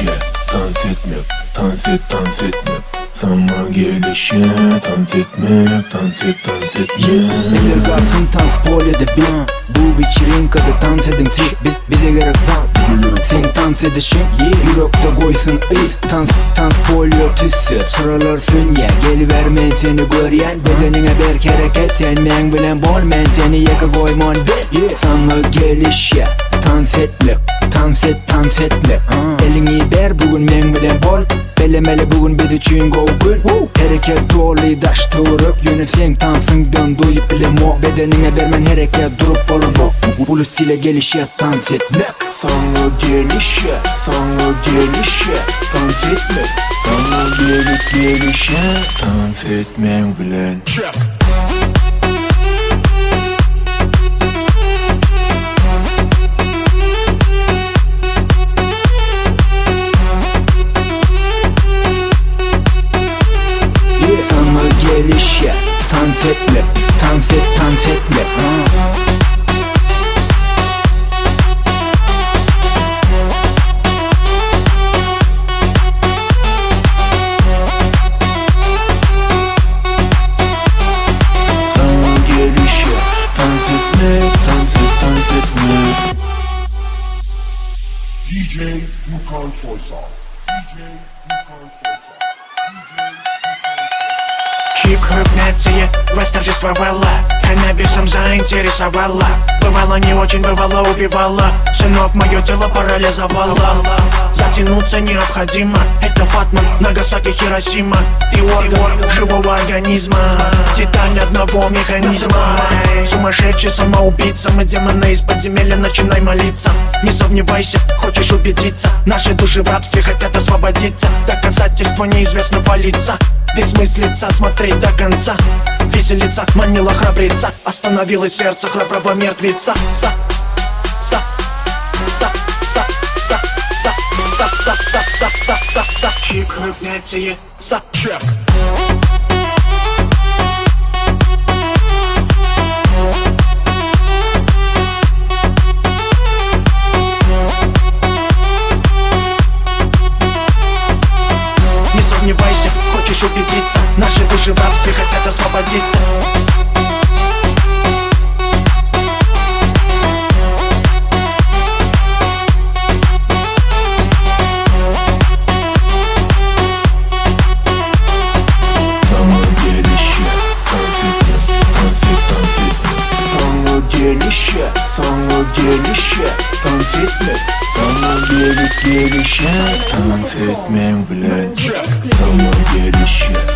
gelişe dans etmek, dans et, dans etmek. Sana gelişe dans etmek, dans et, dans et. Neler kalsın tanzpolede biz bu вечеринкada dans edin siz. Bize gerek var sen dans edişin, yürekte koysun iz. Tanzpolyo tüssü sıralar sünye, gelivermen seni göryen. Bedenine berk hareket, sen men bilen bol, men seni yaka koymon bil. Sana gelişe dans etmek, dans et, dans etmek. Elini ber bugün men bilen bol. Belemeli bugün biz üçün go gün. Hareket dolu daş turuk, yönü sen tansından duyup bilem o. Bedenine bermen hareket durup bolun bu. Ulus ile gelişe dans etmek. Sana gelişe, sana gelişe dans etmek. Sana gelişe dans etmek bilen. Gelişe dans etmek, dans et, dans etmek. Sana gelişe dans etmek, dans et, dans etmek. DJ Furkan Soysal. DJ Furkan Soysal. Хип-хоп-нация восторжествовала, она бесом заинтересовала. Бывало не очень, бывало убивала. Сынок, мое тело парализовало. Затянуться необходимо. Это Фатман, Нагасаки, Хиросима. Ты орган живого организма, деталь одного механизма. Сумасшедший самоубийца, мы демоны из подземелья, начинай молиться. Не сомневайся, хочешь убедиться, наши души в рабстве хотят освободиться. Доказательства неизвестного лица, бессмыслица смотреть до конца. Виселица манила храбреца, остановилось сердце храброго мертвеца. Хип-хоп-нация, чек. Не сомневайся, хочешь убедиться, наши души в рабстве хотят освободиться. Sana gelişe dans etmek, sana gelişe dans etmek bilen. Sana gelişe